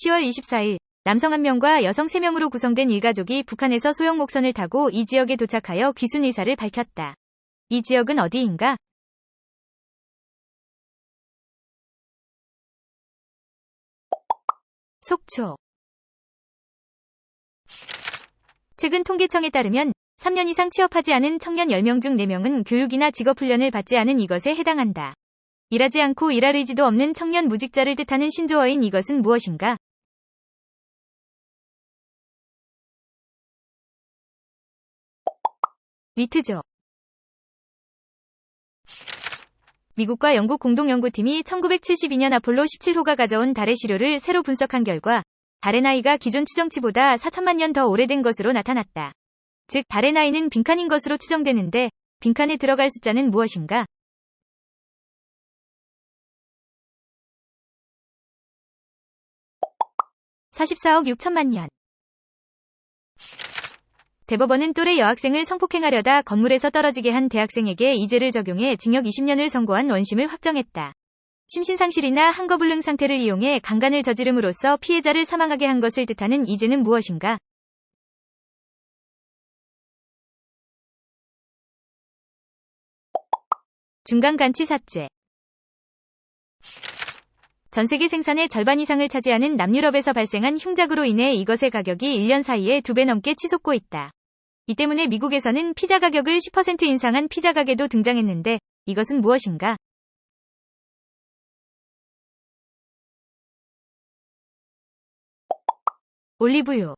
10월 24일, 남성 1명과 여성 3명으로 구성된 일가족이 북한에서 소형 목선을 타고 이 지역에 도착하여 귀순 의사를 밝혔다. 이 지역은 어디인가? 속초. 최근 통계청에 따르면 3년 이상 취업하지 않은 청년 10명 중 4명은 교육이나 직업훈련을 받지 않은 이것에 해당한다. 일하지 않고 일할 의지도 없는 청년 무직자를 뜻하는 신조어인 이것은 무엇인가? 리트족. 미국과 영국 공동연구팀이 1972년 아폴로 17호가 가져온 달의 시료를 새로 분석한 결과 달의 나이가 기존 추정치보다 4천만 년 더 오래된 것으로 나타났다. 즉, 달의 나이는 빈칸인 것으로 추정되는데 빈칸에 들어갈 숫자는 무엇인가? (44억 6천만 년). 대법원은 또래 여학생을 성폭행하려다 건물에서 떨어지게 한 대학생에게 이 죄를 적용해 징역 20년을 선고한 원심을 확정했다. 심신상실이나 한거불능 상태를 이용해 강간을 저지름으로써 피해자를 사망하게 한 것을 뜻하는 이 죄는 무엇인가? 중간간치사죄. 전세계 생산의 절반 이상을 차지하는 남유럽에서 발생한 흉작으로 인해 이것의 가격이 1년 사이에 2배 넘게 치솟고 있다. 이 때문에 미국에서는 피자 가격을 10% 인상한 피자 가게도 등장했는데 이것은 무엇인가? 올리브유.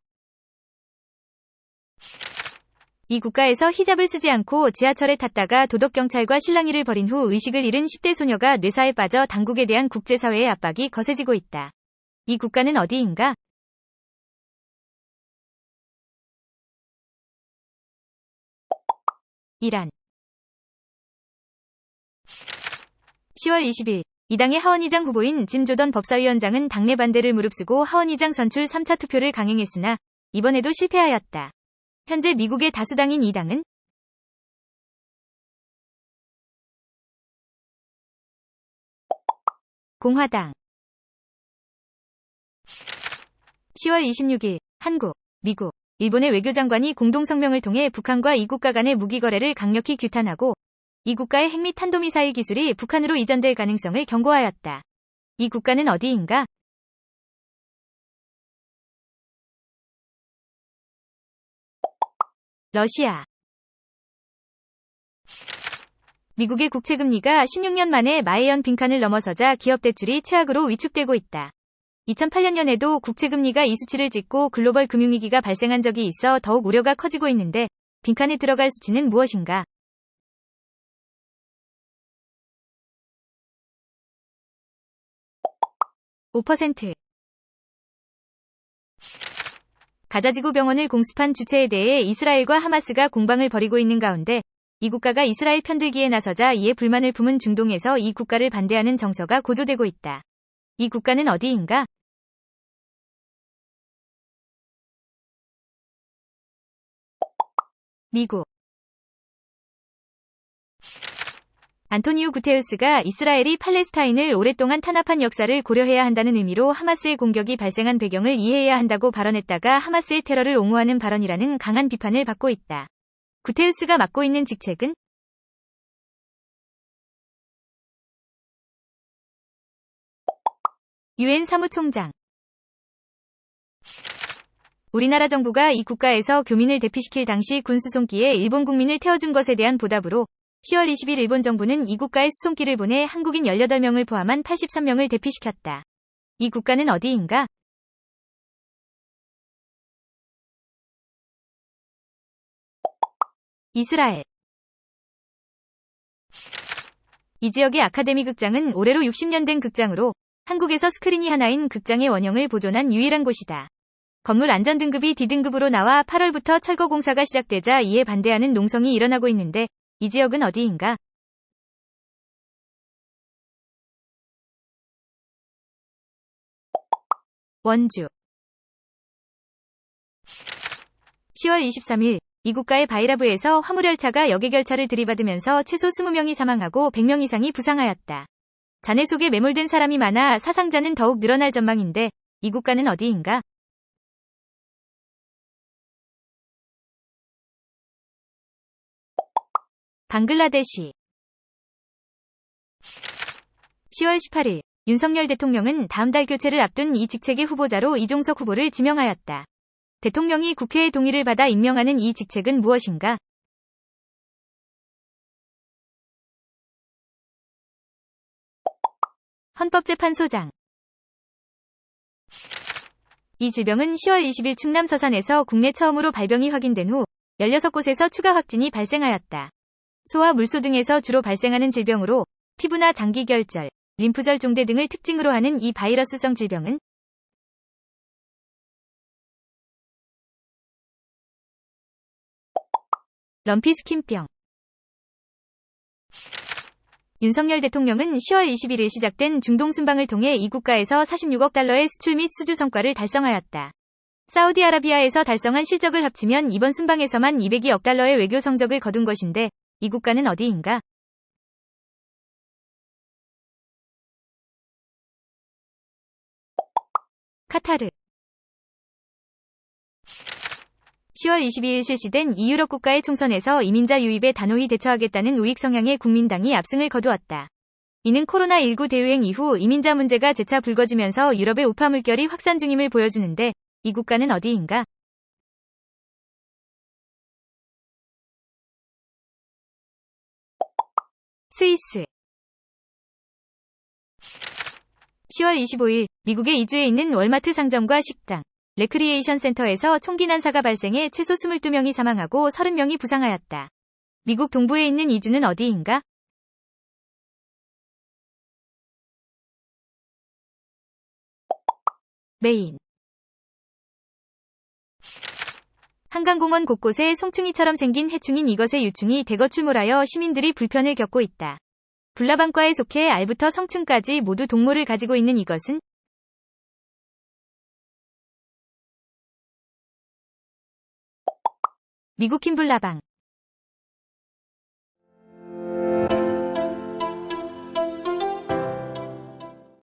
이 국가에서 히잡을 쓰지 않고 지하철에 탔다가 도덕경찰과 실랑이를 벌인 후 의식을 잃은 10대 소녀가 뇌사에 빠져 당국에 대한 국제사회의 압박이 거세지고 있다. 이 국가는 어디인가? 이란. 10월 20일, 이 당의 하원의장 후보인 짐 조던 법사위원장은 당내 반대를 무릅쓰고 하원의장 선출 3차 투표를 강행했으나 이번에도 실패하였다. 현재 미국의 다수당인 이 당은 공화당. 10월 26일, 한국, 미국, 일본의 외교장관이 공동성명을 통해 북한과 이 국가 간의 무기거래를 강력히 규탄하고 이 국가의 핵 및 탄도미사일 기술이 북한으로 이전될 가능성을 경고하였다. 이 국가는 어디인가? 러시아. 미국의 국채금리가 16년 만에 마해연 빈칸을 넘어서자 기업 대출이 최악으로 위축되고 있다. 2008년에도 국채금리가 이 수치를 찍고 글로벌 금융위기가 발생한 적이 있어 더욱 우려가 커지고 있는데 빈칸에 들어갈 수치는 무엇인가? (5%) 가자지구 병원을 공습한 주체에 대해 이스라엘과 하마스가 공방을 벌이고 있는 가운데 이 국가가 이스라엘 편들기에 나서자 이에 불만을 품은 중동에서 이 국가를 반대하는 정서가 고조되고 있다. 이 국가는 어디인가? 미국. 안토니오 구테우스가 이스라엘이 팔레스타인을 오랫동안 탄압한 역사를 고려해야 한다는 의미로 하마스의 공격이 발생한 배경을 이해해야 한다고 발언했다가 하마스의 테러를 옹호하는 발언이라는 강한 비판을 받고 있다. 구테우스가 맡고 있는 직책은? 유엔 사무총장. 우리나라 정부가 이 국가에서 교민을 대피시킬 당시 군 수송기에 일본 국민을 태워준 것에 대한 보답으로 10월 20일 일본 정부는 이 국가에 수송기를 보내 한국인 18명을 포함한 83명을 대피시켰다. 이 국가는 어디인가? 이스라엘. 이 지역의 아카데미 극장은 올해로 60년 된 극장으로 한국에서 스크린이 하나인 극장의 원형을 보존한 유일한 곳이다. 건물 안전등급이 D등급으로 나와 8월부터 철거 공사가 시작되자 이에 반대하는 농성이 일어나고 있는데 이 지역은 어디인가? 원주. 10월 23일, 이 국가의 바이라브에서 화물열차가 여객열차를 들이받으면서 최소 20명이 사망하고 100명 이상이 부상하였다. 잔해 속에 매몰된 사람이 많아 사상자는 더욱 늘어날 전망인데 이 국가는 어디인가? 방글라데시. 10월 18일, 윤석열 대통령은 다음 달 교체를 앞둔 이 직책의 후보자로 이종석 후보를 지명하였다. 대통령이 국회의 동의를 받아 임명하는 이 직책은 무엇인가? 헌법재판소장. 이 질병은 10월 20일 충남 서산에서 국내 처음으로 발병이 확인된 후 16곳에서 추가 확진이 발생하였다. 소와 물소 등에서 주로 발생하는 질병으로 피부나 장기결절, 림프절 종대 등을 특징으로 하는 이 바이러스성 질병은 럼피스킨병. 윤석열 대통령은 10월 21일 시작된 중동 순방을 통해 이 국가에서 46억 달러의 수출 및 수주 성과를 달성하였다. 사우디아라비아에서 달성한 실적을 합치면 이번 순방에서만 202억 달러의 외교 성적을 거둔 것인데 이 국가는 어디인가? 카타르. 10월 22일 실시된 이 유럽 국가의 총선에서 이민자 유입에 단호히 대처하겠다는 우익 성향의 국민당이 압승을 거두었다. 이는 코로나19 대유행 이후 이민자 문제가 재차 불거지면서 유럽의 우파 물결이 확산 중임을 보여주는데 이 국가는 어디인가? 스위스. 10월 25일, 미국의 이주에 있는 월마트 상점과 식당, 레크리에이션 센터에서 총기 난사가 발생해 최소 22명이 사망하고 30명이 부상하였다. 미국 동부에 있는 이주는 어디인가? 메인. 한강공원 곳곳에 송충이처럼 생긴 해충인 이것의 유충이 대거 출몰하여 시민들이 불편을 겪고 있다. 불나방과에 속해 알부터 성충까지 모두 동물을 가지고 있는 이것은 미국 흰불나방.